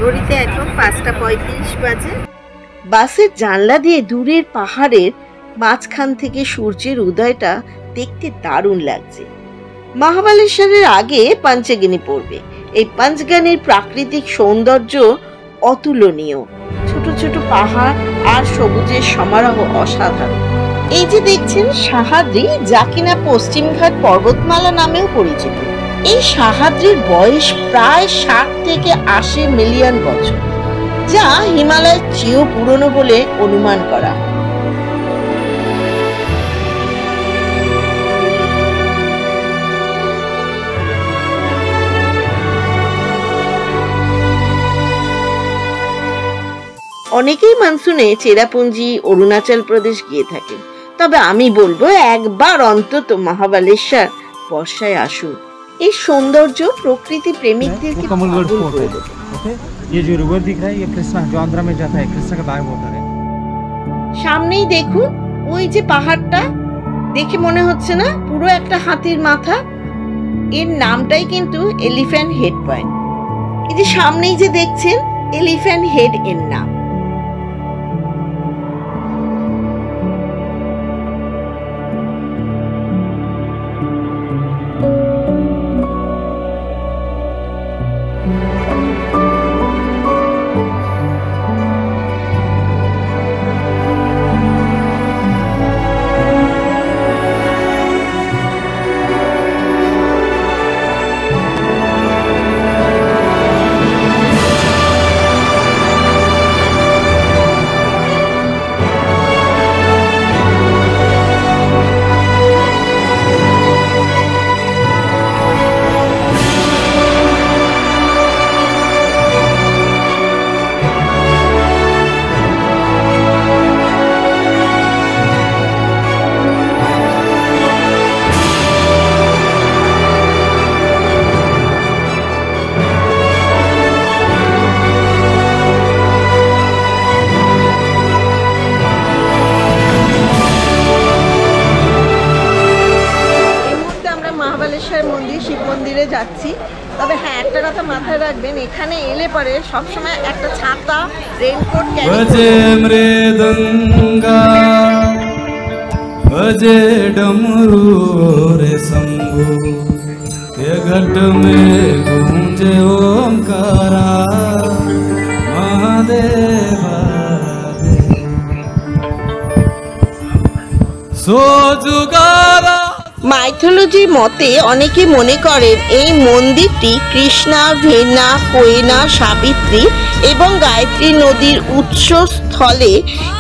ঘড়িতে এখন 5:35 বাজে। বাসের জানলা দিয়ে দূরের পাহাড়ের মাঝখান থেকে সূর্যের উদয়টা দেখতে দারুণ লাগছে। মহাবালেশ্বরের আগে পঞ্চগনি পড়বে। এই পঞ্চগনির প্রাকৃতিক সৌন্দর্য অতুলনীয়। ছোট ছোট পাহাড় আর সবুজের সমারোহ অসাধারণ। এই যে দেখছেন সাহাদ্রি, যা কিনা পশ্চিমঘাট পর্বতমালা নামেও পরিচিত। এই সাহাদ্রির বয়স প্রায় 60 থেকে 80 মিলিয়ন বছর, যা হিমালয়ের চেয়েও পুরনো বলে অনুমান করা হয়। অনেকেই মনসুনে চেরাপুঞ্জি, অরুণাচল প্রদেশ গিয়ে থাকেন, তবে আমি বলবো একবার অন্তত মহাবালেশ্বর বর্ষায় আসুন। এই সৌন্দর্য প্রকৃতি প্রেমিকদেরকে পাগল করে দেবে। ये जो रिवर दिख रहा है ये कृष्णा जो आंध्र में जाता है, कृष्णा का बाग होता है। সামনেই দেখুন ওই যে পাহাড়টা, দেখে মনে হচ্ছে না পুরো একটা হাতির মাথা? এর নামটাই কিন্তু এলিফ্যান্ট হেড পয়েন্ট। এই যে সামনেই যে দেখছেন এলিফ্যান্ট হেড এর নাম। শিব মন্দিরে যাচ্ছি। তবে হ্যাঁ, একটা কথা মাথায় রাখবেন, এখানে এলে পরে সবসময় একটা ছাতা, রেইনকোট ক্যারি মাইথোলজি মতে অনেকে মনে করেন এই মন্দিরটি কৃষ্ণা, ভেনা, কোয়েনা, সাবিত্রী এবং গায়ত্রী নদীর উৎসস্থলে।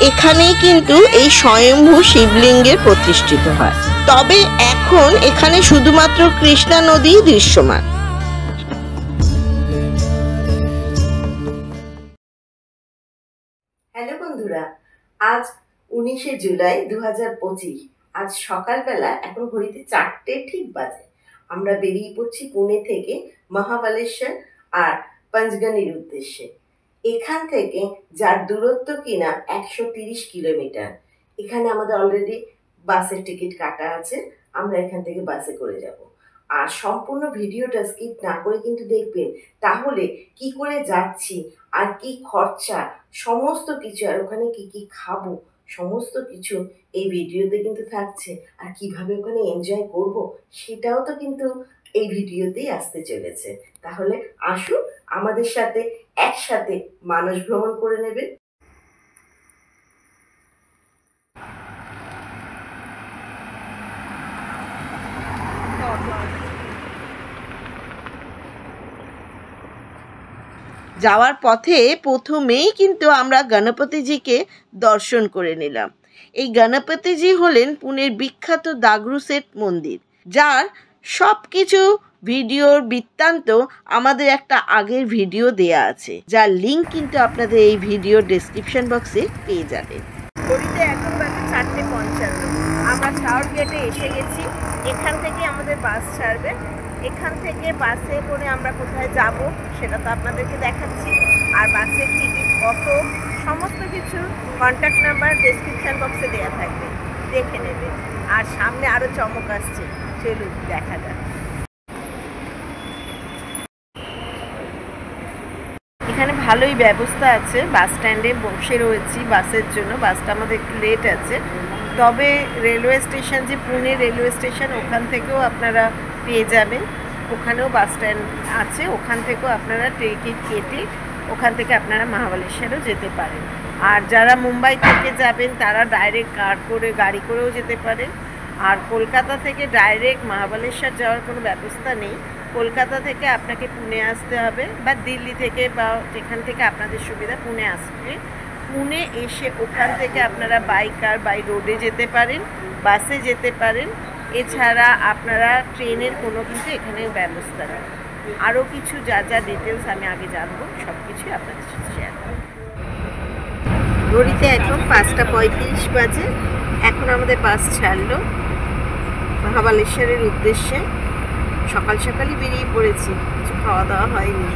এখানেই কিন্তু এই স্বয়ম্ভু শিবলিঙ্গের প্রতিষ্ঠিত হয়। তবে এখন এখানে শুধুমাত্র কৃষ্ণা নদী দৃশ্যমান। হ্যালো বন্ধুরা, আজ 19শে জুলাই 2025। আজ সকালবেলা, এখন ঘড়িতে 4টে ঠিক বাজে। আমরা বেরিয়ে পড়ছি পুনে থেকে মহাবালেশ্বর আর পঞ্চগনির উদ্দেশ্যে। এখান থেকে যার দূরত্ব কিনা 130 কিলোমিটার। এখানে আমাদের অলরেডি বাসের টিকিট কাটা আছে। আমরা এখান থেকে বাসে করে যাব। আর সম্পূর্ণ ভিডিওটা স্কিপ না করে কিন্তু দেখবেন, তাহলে কি করে যাচ্ছি আর কি খরচা, সমস্ত কিছু, আর ওখানে কি কি খাবো, সমস্ত কিছু এই ভিডিওতে কিন্তু থাকছে। আর কিভাবে ওখানে এনজয় করব সেটাও তো কিন্তু এই ভিডিওতেই আসতে চলেছে। তাহলে আসুন আমাদের সাথে একসাথে মানস ভ্রমণ করে নেবে। যাওয়ার পথে প্রথমেই কিন্তু আমরা গণপতিজিকে দর্শন করে নিলাম। এই গণপতিজি হলেন পুনের বিখ্যাত দাগরু সেট মন্দির, যার সব কিছু ভিডিওর বৃত্তান্ত আমাদের একটা আগের ভিডিও দেয়া আছে, যার লিঙ্ক কিন্তু আপনাদের এই ভিডিও ডেসক্রিপশন বক্সে পেয়ে যাবেন। ঘড়িতে এখন বাজে 4:55। আমরা সাউথ গেটে এসে গেছি। এখান থেকে আমাদের বাস ছাড়বে। এখান থেকে বাসে করে আমরা কোথায় যাব সেটা তো আপনাদেরকে দেখাচ্ছি। আর বাসের টিকিট, অটো, সমস্ত কিছু কন্ট্যাক্ট নাম্বার ডেসক্রিপশন বক্সে দেওয়া থাকবে, দেখে নেবে। আর সামনে আরও চমক আসছে, চলুন দেখা যাক। এখানে ভালোই ব্যবস্থা আছে, বাস স্ট্যান্ডে বসে রয়েছি বাসের জন্য। বাসটা আমাদের একটু লেট আছে, তবে রেলওয়ে স্টেশন যে পুনে রেলওয়ে স্টেশন, ওখান থেকেও আপনারা পেয়ে যাবেন। ওখানেও বাস স্ট্যান্ড আছে, ওখান থেকেও আপনারা টিকিট কেটে ওখান থেকে আপনারা মহাবালেশ্বরও যেতে পারেন। আর যারা মুম্বাই থেকে যাবেন তারা ডাইরেক্ট গাড়ি করেও যেতে পারেন। আর কলকাতা থেকে ডাইরেক্ট মহাবালেশ্বর যাওয়ার কোনো ব্যবস্থা নেই। কলকাতা থেকে আপনাকে পুনে আসতে হবে, বা দিল্লি থেকে বা যেখান থেকে আপনাদের সুবিধা পুনে আসবে। পুনে এসে ওখান থেকে আপনারা বাই কার বাই রোডে যেতে পারেন, বাসে যেতে পারেন। এছাড়া আপনারা ট্রেনের কোনো কিন্তু এখানে ব্যবস্থা নেই। আরও কিছু যা যা ডিটেলস আমি আগে জানবো সব কিছুই আপনাদের সাথে শেয়ার করব। ঘড়িতে এখন 5:35 বাজে। এখন আমাদের বাস ছাড়লো মহাবালেশ্বরের উদ্দেশ্যে। সকাল সকালই বেরিয়ে পড়েছি, কিছু খাওয়া দাওয়া হয়নি,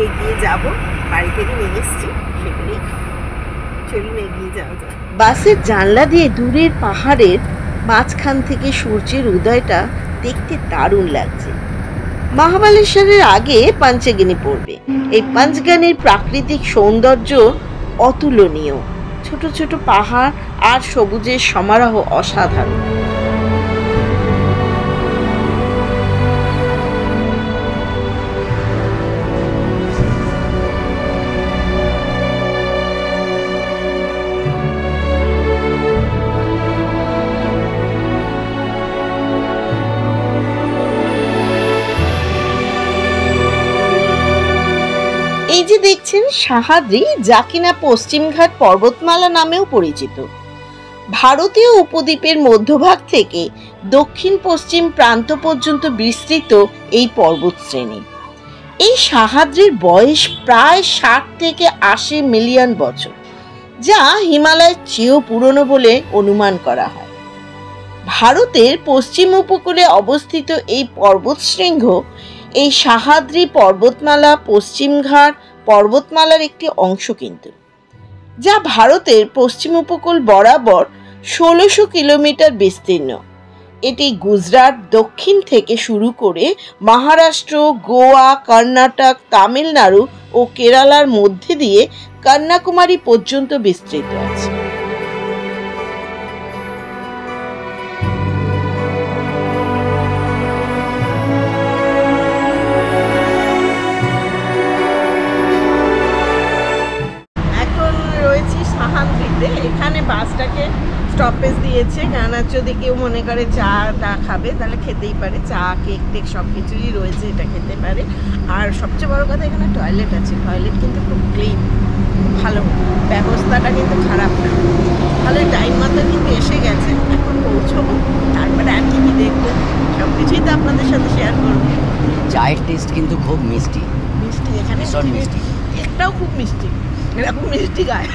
এগিয়ে যাব। বাড়ি থেকে নিয়ে এসছি, সেগুলোই চলুন এগিয়ে যাওয়া যায়। বাসের জানলা দিয়ে দূরের পাহাড়ের মাঝখান থেকে সূর্যের উদয়টা দেখতে দারুণ লাগছে। মহাবালেশ্বরের আগে পঞ্চগনি পড়বে। এই পঞ্চগনির প্রাকৃতিক সৌন্দর্য অতুলনীয়। ছোট ছোট পাহাড় আর সবুজের সমারোহ অসাধারণ। এই যে দেখছেন সাহাদ্রি, যা কিনা পশ্চিমঘাট পর্বতমালা নামেও পরিচিত। ভারতীয় উপদ্বীপের মধ্যভাগ থেকে দক্ষিণ পশ্চিম প্রান্ত পর্যন্ত বিস্তৃত এই পর্বতশ্রেণী। এই সাহাদ্রির বয়স প্রায় 60 থেকে 80 মিলিয়ন বছর, যা হিমালয়ের চেয়েও পুরনো বলে অনুমান করা হয়। ভারতের পশ্চিম উপকূলে অবস্থিত এই পর্বতশৃঙ্গ, এই সাহাদ্রি পর্বতমালা পশ্চিমঘাট পর্বতমালার একটি অংশ কিন্তু, যা ভারতের পশ্চিম উপকূল বরাবর 1600 কিলোমিটার বিস্তীর্ণ। এটি গুজরাট দক্ষিণ থেকে শুরু করে মহারাষ্ট্র, গোয়া, কর্ণাটক, তামিলনাড়ু ও কেরালার মধ্যে দিয়ে কন্যাকুমারী পর্যন্ত বিস্তৃত আছে। এখানে বাসটাকে স্টপেজ দিয়েছে, কারণ যদি কেউ মনে করে চাটা খাবে তাহলে খেতেই পারে। চা, কেক টেক সব কিছুই রয়েছে, এটা খেতে পারে। আর সবচেয়ে বড় কথা, এখানে টয়লেট আছে। টয়লেট কিন্তু খুব ক্লিন, ভালো, ব্যবস্থাটা কিন্তু খারাপ না। ভালো টাইম মতো কিন্তু এসে গেছে। এখন পৌঁছবো, তারপরে আর কি দেখবো সব কিছুই তো আপনাদের সাথে শেয়ার করবো। চায়ের টেস্ট কিন্তু খুব মিষ্টি, মিষ্টি এখানে মিষ্টি, একটাও খুব মিষ্টি, এরকম মিষ্টি গায়ে।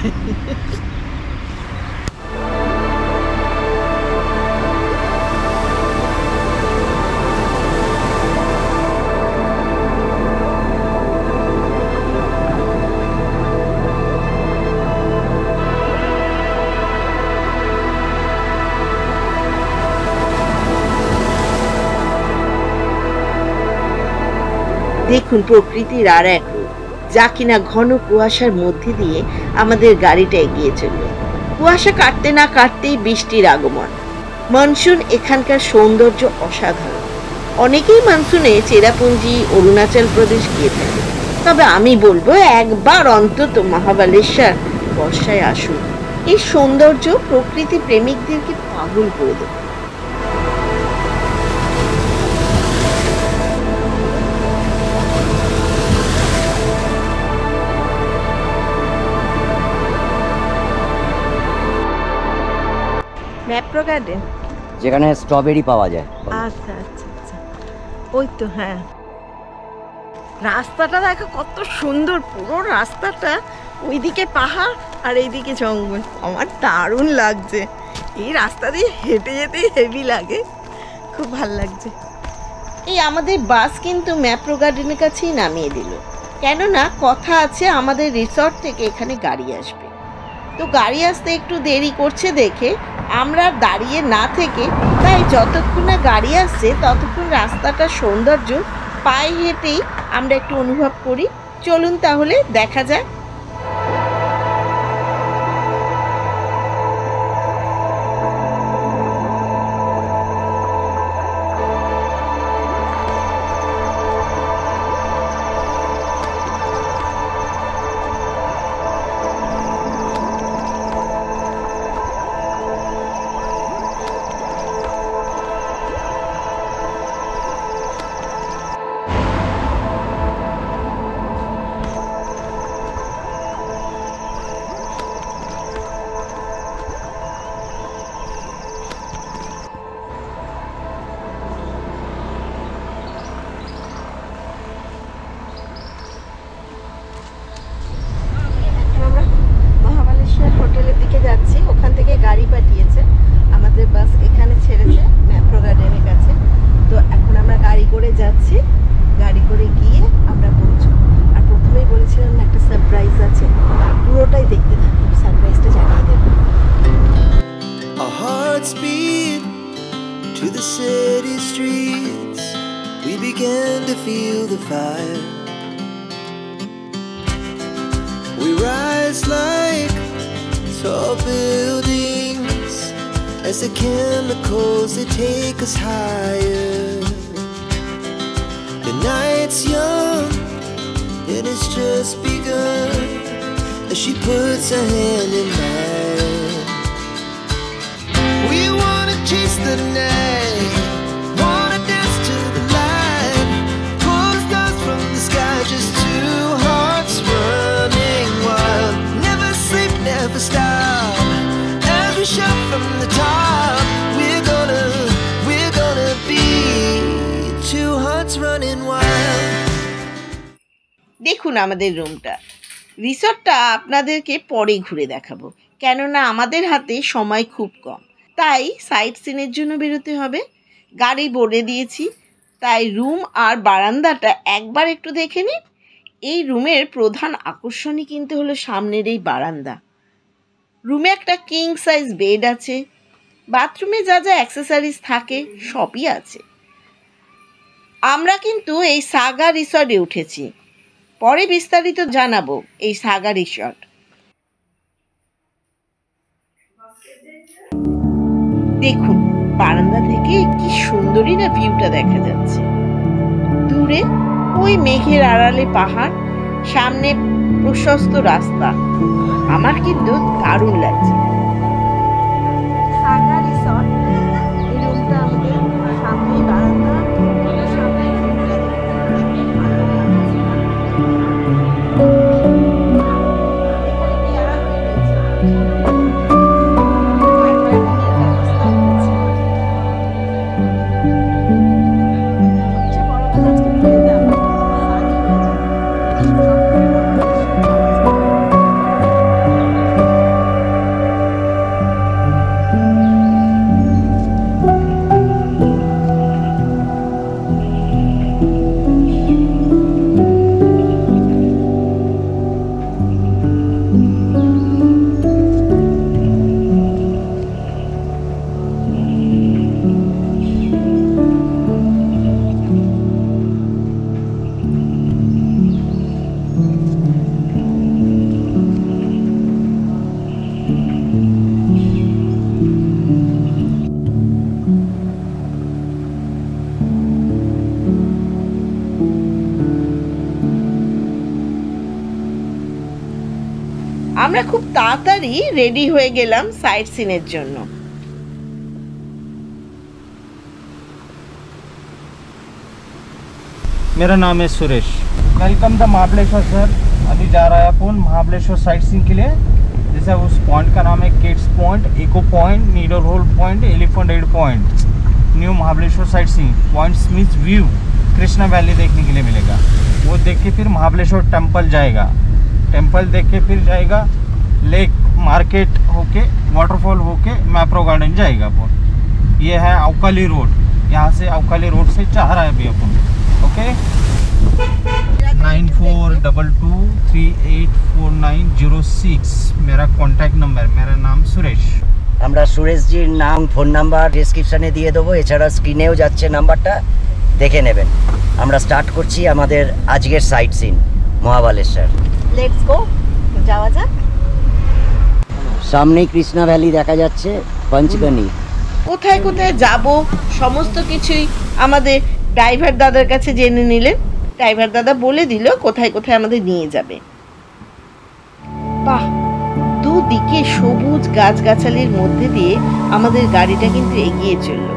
দেখুন প্রকৃতির আর এক রূপ, যা কিনা ঘন কুয়াশার মধ্যে দিয়ে আমাদের গাড়িটা এগিয়ে চলল। কুয়াশা কাটতে না কাটতেই বৃষ্টির আগমন। মনসুন এখানকার সৌন্দর্য অসাধারণ। অনেকেই মনসুনে চেরাপুঞ্জি, অরুণাচল প্রদেশ গিয়ে থাকে, তবে আমি বলবো একবার অন্তত মহাবালেশ্বর বর্ষায় আসুন। এই সৌন্দর্য প্রকৃতি প্রেমিকদেরকে পাগল করে দেবে। ম্যাপ্রো গার্ডেন, যেখানে স্ট্রবেরি পাওয়া যায়। আচ্ছা আচ্ছা আচ্ছা, ওই তো। হ্যাঁ, রাস্তাটা দেখো কত সুন্দর, পুরো রাস্তাটা ওইদিকে পাহাড় আর এইদিকে জঙ্গল। আমার দারুণ লাগছে, এই রাস্তা দিয়ে হেঁটে যেতেই হেভি লাগে, খুব ভাল লাগছে। এই আমাদের বাস কিন্তু ম্যাপ্রো গার্ডেনের কাছেই নামিয়ে দিল, কেননা কথা আছে আমাদের রিসর্ট থেকে এখানে গাড়ি আসবে। তো গাড়ি আসতে একটু দেরি করছে দেখে আমরা দাঁড়িয়ে না থেকে, তাই যতক্ষণ না গাড়ি আসছে ততক্ষণ রাস্তাটার সৌন্দর্য পায়ে হেঁটেই আমরা একটু অনুভব করি। চলুন তাহলে দেখা যাক। হোটেলের দিকে যাচ্ছি, ওখান থেকে গাড়ি পাঠিয়েছে, আমাদের বাস এখানে ছেড়েছে ম্যাপ্রো গার্ডেনের কাছে। তো এখন আমরা গাড়ি করে যাচ্ছি, গাড়ি করে গিয়ে আমরা পৌঁছবো। আর প্রথমেই বলেছিলাম না একটা সারপ্রাইজ আছে, পুরোটাই দেখতে থাকুন, সারপ্রাইজটা জানিয়ে দেবো। Our hearts beat to the city streets. We began to feel the fire. We rise like tall buildings as the chemicals they take us higher. The night's young and it's just begun as she puts her hand in mine. We wanna chase the night, wanna dance to the light, pull the stars from the sky, just two hearts running wild. Never sleep, never stop, as we shout from the top. We're gonna be two hearts running wild. দেখুন আমাদের রুমটা, রিসর্টটা আপনাদেরকে পরে ঘুরে দেখাবো, কেননা আমাদের হাতে সময় খুব কম, তাই সাইট সিনের জন্য বেরোতে হবে। গাড়ি বলে দিয়েছি, তাই রুম আর বারান্দাটা একবার একটু দেখে নিন। এই রুমের প্রধান আকর্ষণই কিন্তু হলো সামনের এই বারান্দা। রুমে একটা কিং সাইজ বেড আছে, বাথরুমে যা যা অ্যাক্সেসরিজ থাকে সবই আছে। আমরা কিন্তু এই সাগা রিসর্টে উঠেছি, পরে বিস্তারিত জানাবো এই সাগা রিসর্ট। দেখুন বারান্দা থেকে কি সুন্দরী না ভিউটা দেখা যাচ্ছে। দূরে ওই মেঘের আড়ালে পাহাড়, সামনে প্রশস্ত রাস্তা, আমার কিন্তু দারুণ লাগছে। সাগা রিসর্ট, এই রুমটা আমাদের সামনেই বারান্দা, সামনে আমরা খুব তাড়াতাড়ি রেডি হয়ে গেলাম সাইট সিনের জন্য। मेरा नाम है Suresh. Welcome the Mahabaleshwar sir. अभी जा रहा है अपन महाबलेश्वर साइट सीइंग के लिए। जैसे उस पॉइंट का नाम है kids point, eco Point, Needle Hole Point, Elephant Head Point. New Mahabaleshwar sightseeing points means view, Krishna Valley देखने के लिए मिलेगा। वो देख के फिर महाबलेश्वर टेम्पल जाएगा, टेम्पल देख के फिर जाएगा लेक मार्केट होके वाटरफॉल होके मैप्रो गार्डन जाएगा अपन। ये है अवकाली रोड, यहाँ से अवकाली रोड से जा रहा है अभी अपन। ओके 9422384906 मेरा कॉन्टैक्ट नंबर, मेरा नाम सुरेश। আমরা সুরেশজির নাম ফোন নাম্বার ডেসক্রিপশানে দিয়ে দেবো, এছাড়া স্ক্রিনেও যাচ্ছে নাম্বারটা, দেখে নেবেন। আমরা স্টার্ট করছি আমাদের আজকের sightseeing. Mahabaleshwar. Let's go, যাওয়া যাক। সামনেই কৃষ্ণা ভ্যালি দেখা যাচ্ছে, পঞ্চগনি। কোথায় কোথায় যাব সমস্ত কিছুই আমাদের ড্রাইভার দাদার কাছে জেনে নিলেন। ড্রাইভার দাদা বলে দিল কোথায় কোথায় আমাদের নিয়ে যাবে। বাহ, দুদিকে সবুজ গাছগাছালির মধ্যে দিয়ে আমাদের গাড়িটা কিন্তু এগিয়ে চলল।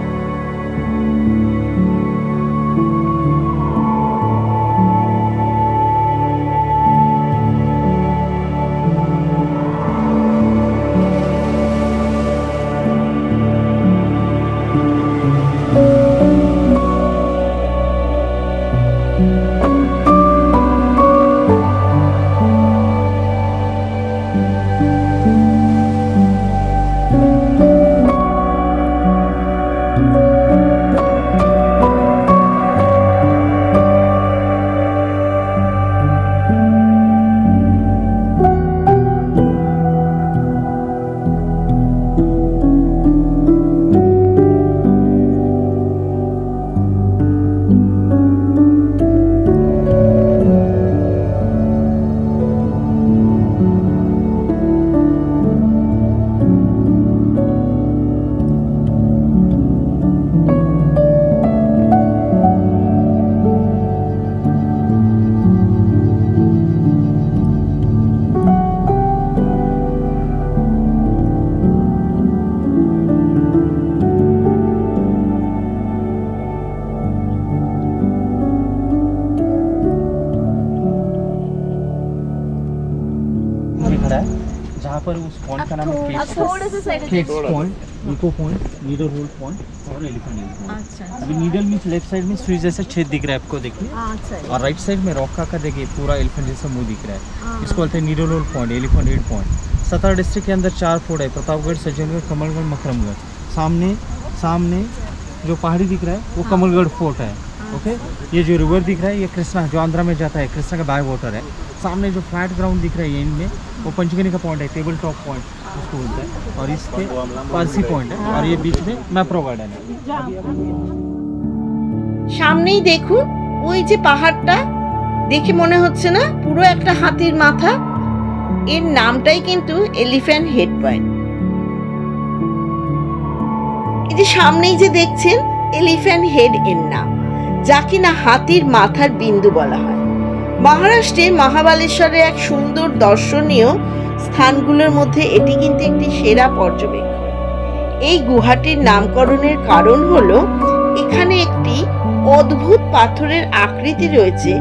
जहाँ पर उस पॉइंट का नाम है kids point, eco point, needle hole point और एलिफेंट हिल पॉइंट। अभी नीडल मीन्स लेफ्ट साइड में स्विच जैसा छेद दिख रहा है आपको, देखिए। और राइट साइड में रॉका का देखिए पूरा एलिफेंट जैसा मुंह दिख रहा है। इसको बोलते हैं needle hole Point, elephant hill point. सतारा डिस्ट्रिक्ट के अंदर 4 फोर्ट है, प्रतापगढ़, सज्जनगढ़, कमलगढ़, मकरमगढ़। सामने जो पहाड़ी दिख रहा है वो कमलगढ़ फोर्ट है। ओके, ये जो रिवर दिख रहा है ये कृष्णा, जो आंध्रा में जाता है, कृष्णा का बैक वाटर है। सामने जो फ्लैट ग्राउंड दिख रहा है इनमें वो पंचगनी का पॉइंट है, टेबल टॉप पॉइंट उसको बोलते हैं। और इसके पारसी पॉइंट है और ये बीच में मैप्रो गार्डन है। সামনেই দেখুন ওই যে পাহাড়টা, দেখে মনে হচ্ছে না পুরো একটা হাতির মাথা? এর নামটাই কিন্তু এলিফ্যান্ট হেড পয়েন্ট। এই যে সামনেই যে দেখছেন এলিফ্যান্ট হেড এর নাম, যা কিনা হাতির মাথার বিন্দু বলা হয়। মহারাষ্ট্রের মহাবালেশ্বরের এক সুন্দর দর্শনীয় স্থানগুলোর মধ্যে এটি কিন্তু একটি সেরা পর্যবেক্ষণ। এই গুহাটির নামকরণের কারণ হলো এখানে একটি অদ্ভুত পাথরের আকৃতি রয়েছে,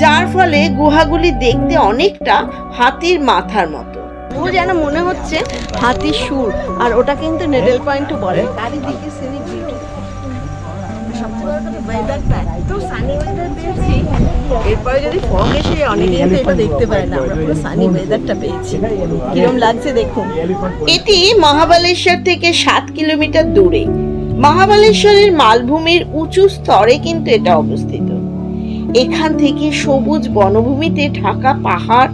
যার ফলে গুহাগুলি দেখতে অনেকটা হাতির মাথার মতো। ও যেন মনে হচ্ছে হাতির সুর, আর ওটা কিন্তু নেডেল পয়েন্টও বলে। চারিদিকে সিনিক বিউটি, সবচেয়ে বড় কথা ওয়েদারটা তো সানি ওয়েদার পেয়েছি। এরপরে যদি ফগ এসে অনেকে কিন্তু এটা দেখতে পায় না, আমরা পুরো সানি ওয়েদারটা পেয়েছি। কিরম লাগছে দেখুন। এটি মহাবালেশ্বর থেকে 7 কিলোমিটার দূরে। মহাবালেশ্বরের মালভূমির উঁচু স্তরে কিন্তু এটা অবস্থিত। এখান থেকে সবুজ বনভূমিতে ঢাকা পাহাড়,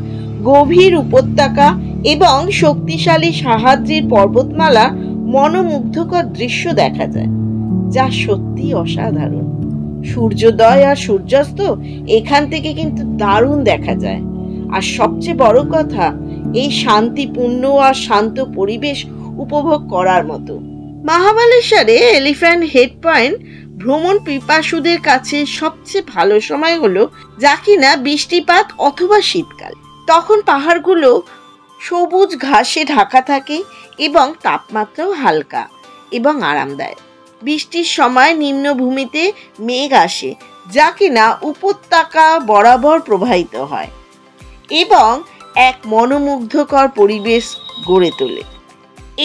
গভীর উপত্যকা এবং শক্তিশালী সাহাদ্রির পর্বতমালা মনোমুগ্ধকর দৃশ্য দেখা যায়, যা সত্যি অসাধারণ। সূর্যোদয় আর সূর্যাস্ত এখান থেকে কিন্তু দারুণ দেখা যায়। আর সবচেয়ে বড় কথা, এই শান্তিপূর্ণ আর শান্ত পরিবেশ উপভোগ করার মতো। মহাবালেশ্বরে এলিফ্যান্ট হেড পয়েন্ট ভ্রমণ পিপাসুদের কাছে সবচেয়ে ভালো সময় হলো যা কিনা বৃষ্টিপাত অথবা শীতকাল। তখন পাহাড়গুলো সবুজ ঘাসে ঢাকা থাকে এবং তাপমাত্রাও হালকা এবং আরামদায়ক। বৃষ্টির সময় নিম্নভূমিতে মেঘ আসে, যা কিনা উপত্যকা বরাবর প্রবাহিত হয় এবং এক মনোমুগ্ধকর পরিবেশ গড়ে তোলে।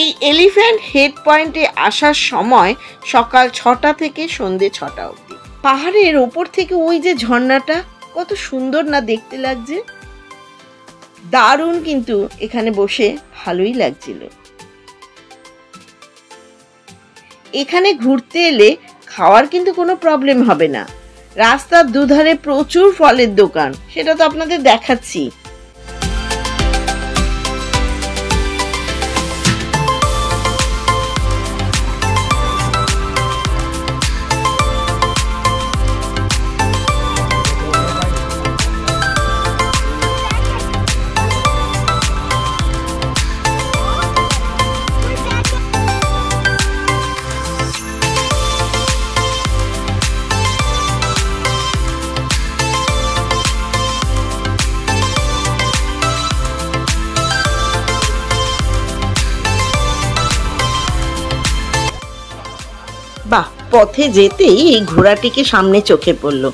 এই এলিফ্যান্ট হেড পয়েন্টে আসার সময় সকাল 6টা থেকে সন্ধ্যে 6টা অবধি। পাহাড়ের ওপর থেকে ওই যে ঝর্ণাটা কত সুন্দর না দেখতে লাগছে, দারুণ। কিন্তু এখানে বসে ভালোই লাগছিল। এখানে ঘুরতে এলে খাওয়ার কিন্তু কোনো প্রবলেম হবে না। রাস্তার দুধারে প্রচুর ফলের দোকান, সেটা তো আপনাদের দেখাচ্ছি। পথে যেতেই এই ঘোড়াটিকে সামনে চোখে পড়লো।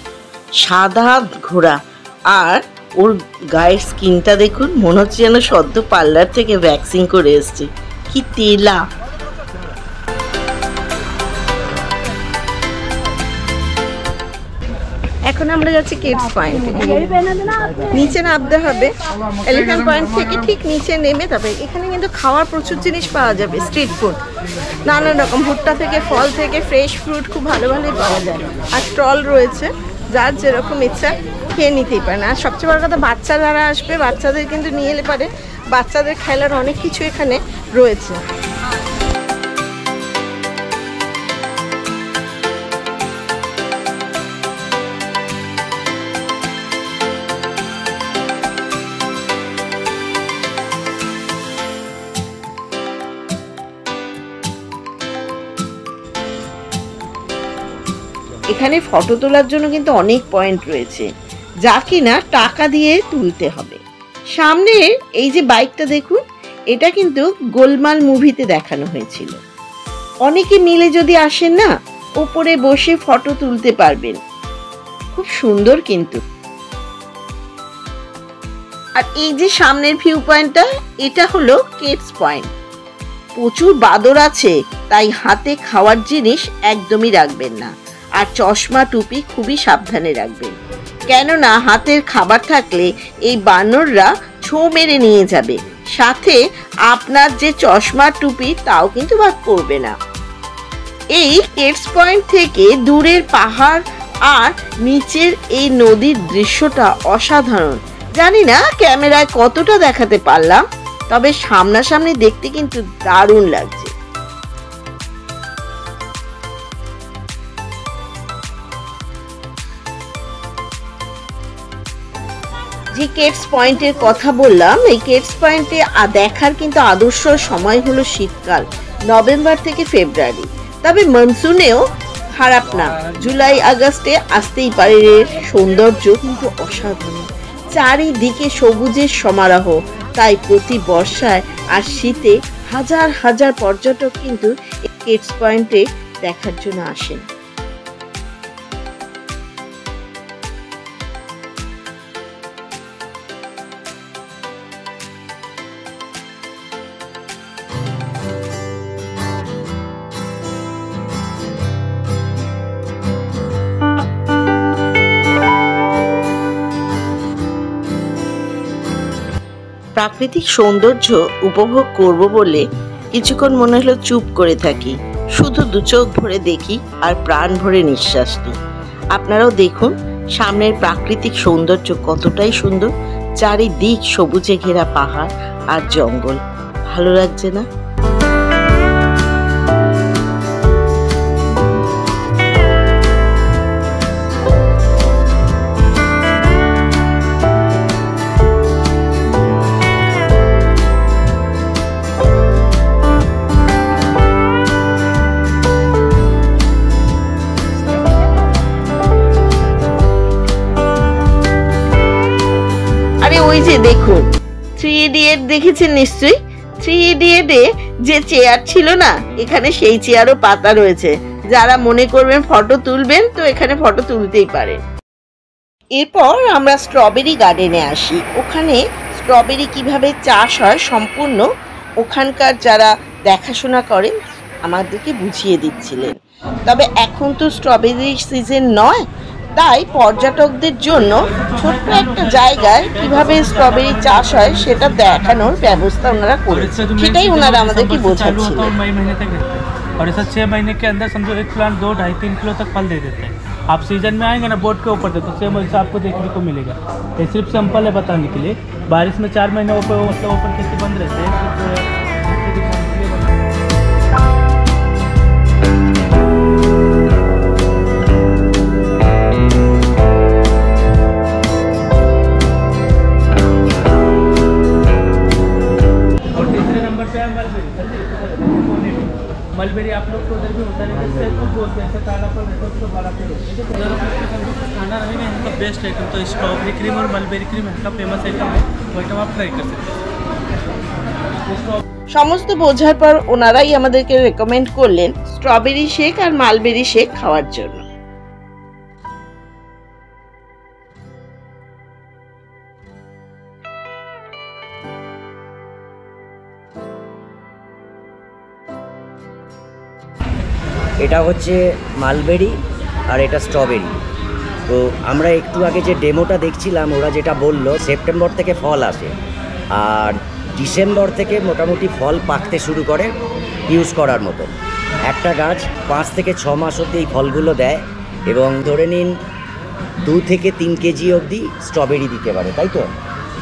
সাদা ঘোড়া, আর ওর গায়ের স্কিনটা দেখুন, মনে হচ্ছে যেন সদ্য পার্লার থেকে ভ্যাকসিন করে এসছে, কি তেলা। এখন আমরা যাচ্ছি কিডস পয়েন্টে। নিচে নামতে হবে, এলিফ্যান্ট পয়েন্ট থেকে ঠিক নিচে নেমে তবে এখানে কিন্তু খাওয়ার প্রচুর জিনিস পাওয়া যাবে, স্ট্রিট ফুড নানান রকম, ভুট্টা থেকে ফল থেকে ফ্রেশ ফ্রুট খুব ভালো ভালোই পাওয়া যায়। আর স্টল রয়েছে, যার যেরকম ইচ্ছা খেয়ে নিতেই পারেন। আর সবচেয়ে বড় কথা, বাচ্চা যারা আসবে বাচ্চাদের কিন্তু নিয়ে এলে পারে, বাচ্চাদের খেলার অনেক কিছু এখানে রয়েছে। এখানে ফটো তোলার জন্য কিন্তু অনেক পয়েন্ট রয়েছে, যা কিনা টাকা দিয়ে তুলতে হবে। সামনে এই যে বাইকটা দেখুন, এটা কিন্তু গোলমাল মুভিতে দেখানো হয়েছিল। অনেকে মিলে যদি আসেন না, উপরে বসে ফটো তুলতে পারবেন, খুব সুন্দর কিন্তু। আর এই যে সামনের ভিউ পয়েন্টটা, এটা হলো কিডস পয়েন্ট। প্রচুর বাদর আছে, তাই হাতে খাওয়ার জিনিস একদমই রাখবেন না, আর চশমা টুপি খুবই সাবধানে রাখবেন, কেননা হাতের খাবার থাকলে এই বানররা ছো মেরে নিয়ে যাবে, সাথে আপনার যে চশমা টুপি তাও কিন্তু বাদ পড়বে না। এই কিডস পয়েন্ট থেকে দূরের পাহাড় আর নিচের এই নদীর দৃশ্যটা অসাধারণ। জানি না ক্যামেরায় কতটা দেখাতে পারলাম, তবে সামনাসামনি দেখতে কিন্তু দারুণ লাগছে। যে কিডস পয়েন্টের কথা বললাম, এই কিডস পয়েন্টে দেখার কিন্তু আদর্শ সময় হলো শীতকাল, নভেম্বর থেকে ফেব্রুয়ারি। তবে মনসুনেও খারাপ না, জুলাই আগস্টে আসতেই পারে। সৌন্দর্য কিন্তু অসাধারণ, চারিদিকে সবুজের সমারোহ, তাই প্রতি বর্ষায় আর শীতে হাজার হাজার পর্যটক কিন্তু এই কিডস পয়েন্টে দেখার জন্য আসেন। প্রাকৃতিক সৌন্দর্য উপভোগ করব বলে কিছুক্ষণ মনে হলো চুপ করে থাকি, শুধু দু চোখ ভরে দেখি আর প্রাণ ভরে নিঃশ্বাস নিই। আপনারাও দেখুন সামনের প্রাকৃতিক সৌন্দর্য কতটাই সুন্দর, চারিদিক সবুজে ঘেরা পাহাড় আর জঙ্গল, ভালো লাগছে না? ওই যে দেখুন, 3 ইডিয়েট দেখেছেন নিশ্চয়ই। 3 ইডিয়েটে যে চেয়ার ছিল না, এখানে সেই চেয়ারও পাতা রয়েছে। যারা মনে করবেন ফটো তুলবেন, তো এখানে ফটো তুলতেই পারেন। এরপর আমরা স্ট্রবেরি গার্ডেনে আসি। ওখানে স্ট্রবেরি কিভাবে চাষ হয় সম্পূর্ণ ওখানকার যারা দেখাশোনা করেন আমাদেরকে বুঝিয়ে দিচ্ছিলেন। তবে এখন তো স্ট্রবেরি সিজন নয়, তাই পর্যটকদের জন্য ছোট্ট একটা জায়গায় কিভাবে স্ট্রবেরি চাষ হয় সেটা দেখানোর ব্যবস্থা ওনারা করেছে, সেটাই ওনারা আমাদেরকে বোঝাচ্ছিলেন। और ऐसा 6 महीने के अंदर समझो एक प्लांट 2-2.5-3 किलो तक फल दे देते हैं। आप सीजन में आएंगे ना, बोट के ऊपर देखो सेम वैसा आपको देखने को मिलेगा। ये सिर्फ सैंपल है बताने के लिए। बारिश में 4 महीने ऊपर मतलब ऊपर कैसे बंद रहते हैं। और तीसरे नंबर पे है मलबेरी। आप लोग को उधर भी होता है, इससे कुछ बोलते हैं काला फल रहता है, उसको बड़ा फल खाना रहेगा इनका बेस्ट आइटम। तो स्ट्रॉबेरी क्रीम और मलबेरी क्रीम इनका फेमस आइटम है, वो आइटम आप ट्राई कर सकते हैं। সমস্ত বোঝার পর ওনারাই আমাদেরকে রেকমেন্ড করলেন স্ট্রবেরি শেক আর মালবেরি শেক খাওয়ার জন্য। এটা হচ্ছে মালবেরি আর এটা স্ট্রবেরি। তো আমরা একটু আগে যে ডেমোটা দেখছিলাম, ওরা যেটা বললো সেপ্টেম্বর থেকে ফল আসে আর ডিসেম্বর থেকে মোটামুটি ফল পাকতে শুরু করে ইউজ করার মতো। একটা গাছ 5 থেকে 6 মাস অবধি এই ফলগুলো দেয় এবং ধরে নিন 2 থেকে 3 কেজি অবধি স্ট্রবেরি দিতে পারে, তাই তো?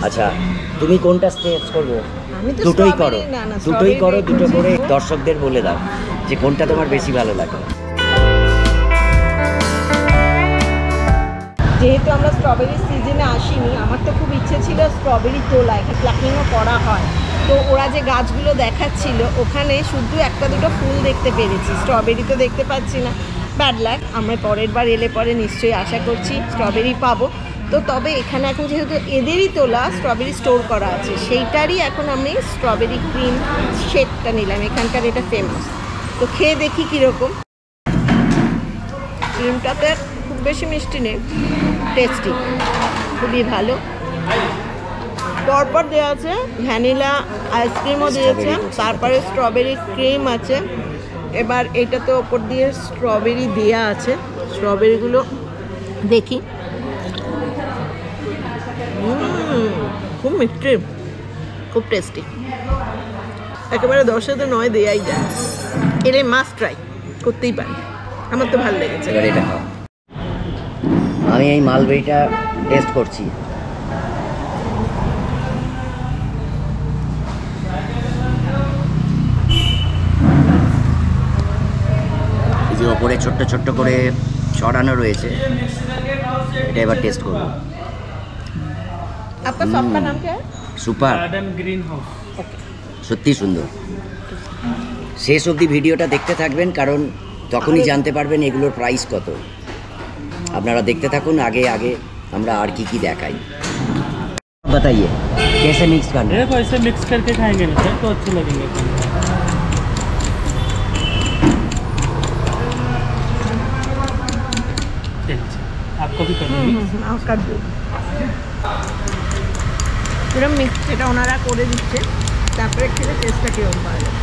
আচ্ছা, তুমি কোনটা টেস্ট করবে? দুটোই করো, দুটোই করো, দুটো করে দর্শকদের বলে দাও যে কোনটা তোমার বেশি ভালো লাগে। যেহেতু আমরা স্ট্রবেরির সিজনে আসিনি, আমার তো খুব ইচ্ছে ছিল স্ট্রবেরি তোলা, এখানে প্লাকিংও করা হয়। তো ওরা যে গাছগুলো দেখাচ্ছিল ওখানে শুধু একটা দুটো ফুল দেখতে পেরেছি, স্ট্রবেরি তো দেখতে পাচ্ছি না। ব্যাড লাক, আমরা পরের বার এলে পরে নিশ্চয়ই আশা করছি স্ট্রবেরি পাবো। তো তবে এখানে এখন যেহেতু এদেরই তোলা স্ট্রবেরি স্টোর করা আছে, সেইটারই এখন আমি স্ট্রবেরি ক্রিম শেকটা নিলাম, এখানকার এটা ফেমাস। তো খেয়ে দেখি কীরকম। ক্রিমটাতে খুব বেশি মিষ্টি নেই, টেস্টি, খুবই ভালো। পরপর দেওয়া আছে ভ্যানিলা আইসক্রিমও দিয়েছে, তারপরে স্ট্রবেরি ক্রিম আছে। এবার এটা তো ওপর দিয়ে স্ট্রবেরি দেওয়া আছে, স্ট্রবেরিগুলো দেখি। খুব মিষ্টি, খুব টেস্টি, একেবারে 10-এ 9 দেওয়াই যায়। এলে মাস্ট ট্রাই করতেই পারি, আমার তো ভালো লেগেছে। এবার এটা খাও। আমি এই মালবেরিটা টেস্ট করছি। এই যে ওপরে ছোট্ট ছোট্ট করে ছড়ানো রয়েছে, এটা এবার টেস্ট করব। আপনার শপটার নাম কি? Super, garden green house. সত্যি সুন্দর। শেষ অবধি ভিডিওটা দেখতে থাকবেন, কারণ তখনই জানতে পারবেন এগুলোর প্রাইস কত। আপনারা দেখতে থাকুন, আগে আগে আমরা আর কি কি দেখাই। बताइए कैसे मिक्स करना है? देखो ऐसे मिक्स करके खाएंगे ना सर तो अच्छे लगेंगे। आपको भी करना है? এরকম মিক্স এটা ওনারা করে দিচ্ছে, তারপরে খেলে টেস্টটা কীরকম পাওয়া যায়।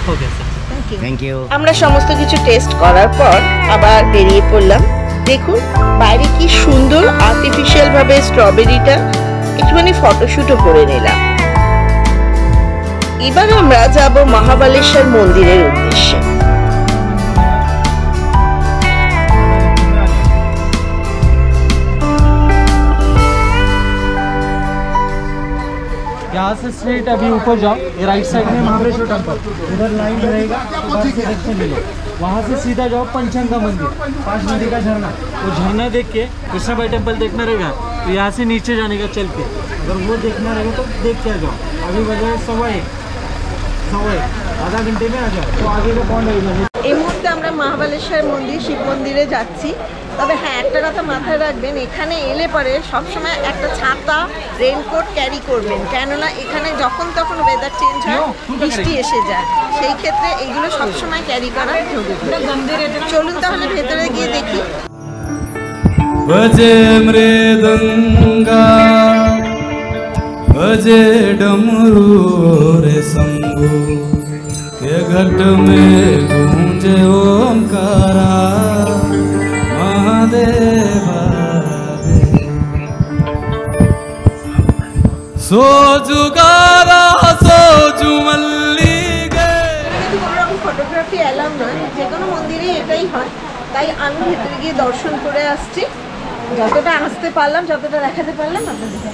हो गया sir. Thank you. Thank you. আমরা সমস্ত কিছু টেস্ট করার পর আবার বেরিয়ে পড়লাম। দেখুন বাইরে কি সুন্দর আর্টিফিশিয়াল ভাবে স্ট্রবেরিটা, একটুখানি ফটোশুটও করে নিলাম। এবার আমরা যাব মহাবালেশ্বর মন্দিরের উদ্দেশ্যে। यहाँ से स्ट्रेट अभी ऊपर जाओ, ये राइट साइड में महाबलेश्वर टेम्पल, इधर लाइन रहेगा, उधर से दर्शन मिलो। वहाँ से सीधा जाओ पंचंगा मंदिर, 5 नदी का झरना, वो झरना देख के कृष्णाबाई टेम्पल देखना रहेगा। तो यहाँ से नीचे जाने का चल के, अगर वो देखना रहेगा तो देख के आ जाओ। अभी बजे 1:15, आधा घंटे में आ जाओ, तो आगे का पॉइंट है। এই মুহূর্তে আমরা মহাবালেশ্বর মন্দির শিব মন্দিরে যাচ্ছি। তবে হ্যাঁ, একটা কথা মাথায় রাখবেন, এখানে এলে পরে সবসময় একটা ছাতা রেনকোট ক্যারি করবেন, কেননা এখানে যখন তখন ওয়েদার চেঞ্জ হয়, বৃষ্টি এসে যায়, সেই ক্ষেত্রে এইগুলো সবসময় ক্যারি করা জরুরি। চলুন তাহলে ভেতরে গিয়ে দেখি। बजे मृदंगा बजे डमरू रे शंभु के घट में गूंजे ओंकारा महादेवा सो जुगारा सो जुमल्लिगे। কোনোরকম ফটোগ্রাফি অ্যালাউ নয়, যে কোনো মন্দিরে এটাই হয়, তাই আমি ভেতরে গিয়ে দর্শন করে আসছি। যতটা আসতে পারলাম, যতটা দেখাতে পারলাম আপনাদের।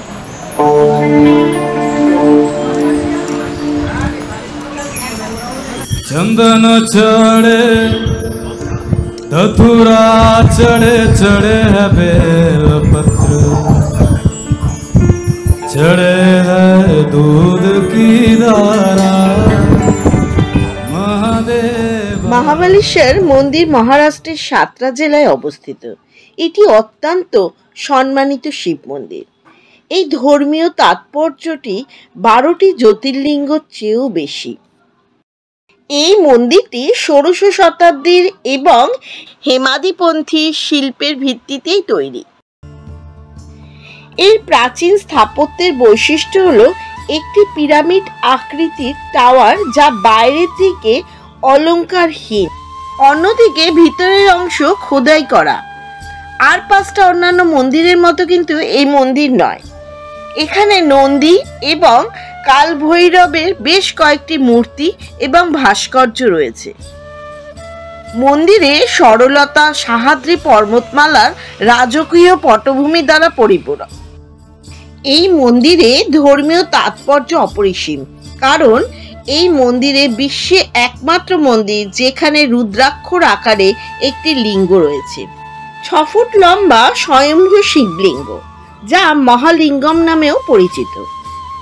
चंदन चढ़े धतूरा चढ़े चढ़े है बेल पत्र चढ़े है दूध की धारा महादेव। মহাবালেশ্বর মন্দির মহারাষ্ট্রের সাতরা জেলায় অবস্থিত। এটি অত্যন্ত সম্মানিত শিব মন্দির। এই ধর্মীয় তাৎপর্যটি 12টি জ্যোতির্লিঙ্গর চেয়েও বেশি। এই মন্দিরটি 16শ শতাব্দীর এবং হেমাদিপন্থী শিল্পের ভিত্তিতেই তৈরি। এর প্রাচীন স্থাপত্যের বৈশিষ্ট্য হলো একটি পিরামিড আকৃতির টাওয়ার, যা বাইরের দিকে অলঙ্কারহীন, অন্যদিকে ভিতরের অংশ খোদাই করা। আর 5টা অন্যান্য মন্দিরের মতো কিন্তু এই মন্দির নয়। এখানে নন্দী এবং কালভৈরবের বেশ কয়েকটি মূর্তি এবং ভাস্কর্য রয়েছে। মন্দিরে সরলতা সাহাদ্রি পর্বতমালার রাজকীয় পটভূমি দ্বারা পরিপূরক। এই মন্দিরে ধর্মীয় তাৎপর্য অপরিসীম, কারণ এই মন্দিরে বিশ্বে একমাত্র মন্দির যেখানে রুদ্রাক্ষর আকারে একটি লিঙ্গ রয়েছে। 6 ফুট লম্বা স্বয়ম্ভু শিবলিঙ্গ, যা মহালিঙ্গম নামেও পরিচিত।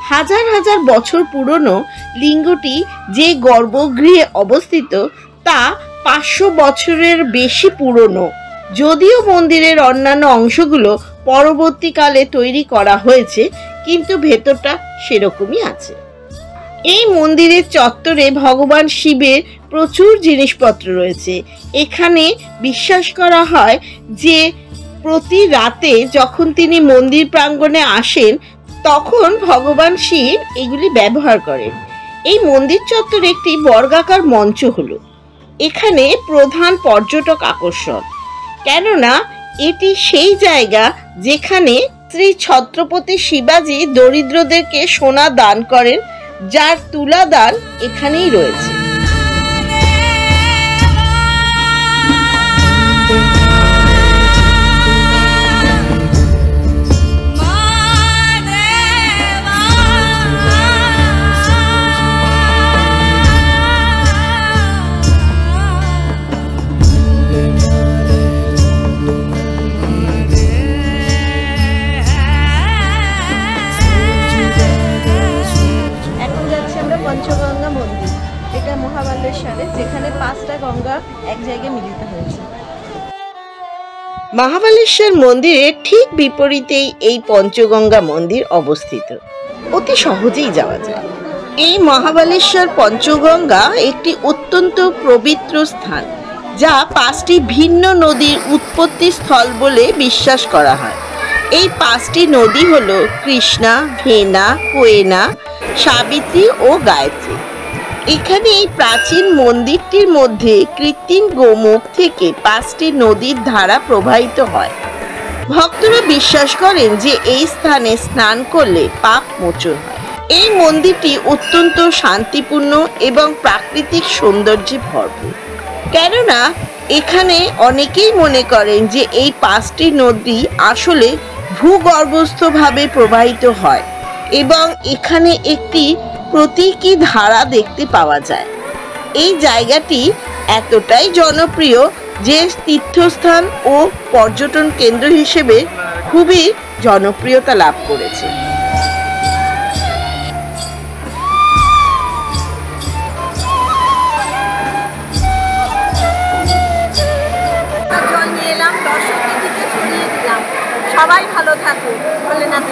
হাজার হাজার বছর পুরনো লিঙ্গটি যে গর্ভগৃহে অবস্থিত তা 500 বছরের বেশি পুরনো। যদিও মন্দিরের অন্যান্য অংশগুলো পরবর্তীকালে তৈরি করা হয়েছে, কিন্তু ভেতরটা সেরকমই আছে। এই মন্দিরের চত্বরে ভগবান শিবের প্রচুর জিনিসপত্র রয়েছে। এখানে বিশ্বাস করা হয় যে প্রতি রাতে যখন তিনি মন্দির প্রাঙ্গণে আসেন, তখন ভগবান শিব এগুলি ব্যবহার করেন। এই মন্দির চত্বরে একটি বর্গাকার মঞ্চ হলো এখানে প্রধান পর্যটক আকর্ষণ, কেননা এটি সেই জায়গা যেখানে শ্রী ছত্রপতি শিবাজি দরিদ্রদেরকে সোনা দান করেন, যার তুলা দান এখানেই রয়েছে। পঞ্চগঙ্গা মন্দির, এটা মহাবালেশ্বরে, যেখানে 5টা গঙ্গা এক জায়গায় মিলিত হয়েছে। মহাবালেশ্বর মন্দিরের ঠিক বিপরীতেই এই পঞ্চগঙ্গা মন্দির অবস্থিত। অতি সহজেই যাওয়া যায়। এই মহাবালেশ্বর পঞ্চগঙ্গা একটি অত্যন্ত পবিত্র স্থান, যা 5টি ভিন্ন নদীর উৎপত্তি স্থল বলে বিশ্বাস করা হয়। এই 5টি নদী হলো কৃষ্ণা, ভেনা, কোয়েনা, সাবিত্রী ও গায়ত্রী। এখানে এই প্রাচীন মন্দিরটির মধ্যে কৃত্রিম গোমুখ থেকে 5টি নদীর ধারা প্রবাহিত হয়। ভক্তরা বিশ্বাস করেন যে এই স্থানে স্নান করলে পাপ মোচন হয়। এই মন্দিরটি অত্যন্ত শান্তিপূর্ণ এবং প্রাকৃতিক সৌন্দর্যে ভরপুর, কেননা এখানে অনেকেই মনে করেন যে এই 5টি নদী আসলে ভূগর্ভস্থভাবে প্রবাহিত হয় এবং এখানে একটি প্রতীকী ধারা দেখতে পাওয়া যায়। এই জায়গাটি এতটাই জনপ্রিয় যে তীর্থস্থান ও পর্যটন কেন্দ্র হিসেবে খুবই জনপ্রিয়তা লাভ করেছে। জল নিয়ে এলাম, দর্শকদের দিকে ছড়িয়ে দিলাম। সবাই ভালো থাকুন, ভোলেনাথ।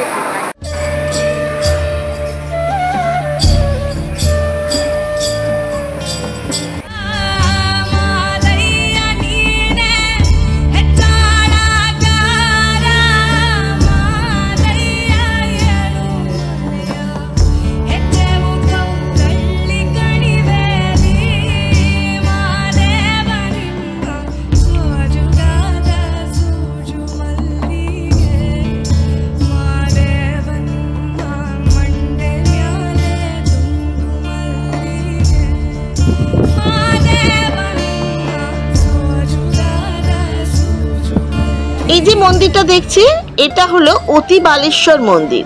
এই যে মন্দিরটা দেখছি, এটা হলো অতি বালেশ্বর মন্দির,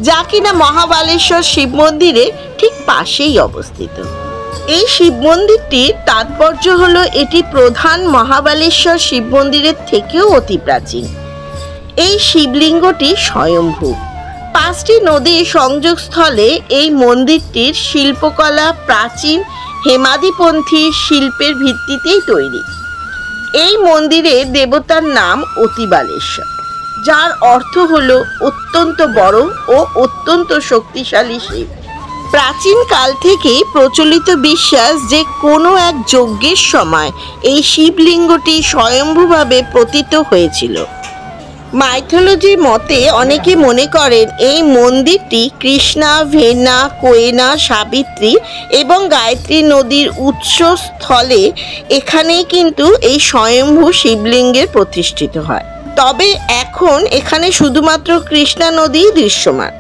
যা কিনা মহাবালেশ্বর শিব মন্দিরের ঠিক পাশেই অবস্থিত। এই শিব মন্দিরটির তাৎপর্য হলো এটি প্রধান মহাবালেশ্বর শিব মন্দিরের থেকেও অতি প্রাচীন। এই শিবলিঙ্গটি স্বয়ম্ভু। 5টি নদীর সংযোগস্থলে এই মন্দিরটির শিল্পকলা প্রাচীন হেমাদিপন্থী শিল্পের ভিত্তিতেই তৈরি। এই মন্দিরে দেবতার নাম অতি বালেশ্বর। যার অর্থ হলো অত্যন্ত বড় ও অত্যন্ত শক্তিশালী শিব। প্রাচীন কাল থেকেই প্রচলিত বিশ্বাস যে কোনো এক যজ্ঞের সময় এই শিবলিঙ্গটি স্বয়ম্ভূভাবে পতিত হয়েছিল। মাইথোলজি মতে অনেকে মনে করেন এই মন্দিরটি কৃষ্ণা, ভেনা, কোয়েনা, সাবিত্রী এবং গায়ত্রী নদীর উৎসস্থলে এখানেই কিন্তু এই স্বয়ম্ভূ শিবলিঙ্গের প্রতিষ্ঠিত হয়। তবে এখন এখানে শুধুমাত্র কৃষ্ণা নদীই দৃশ্যমান।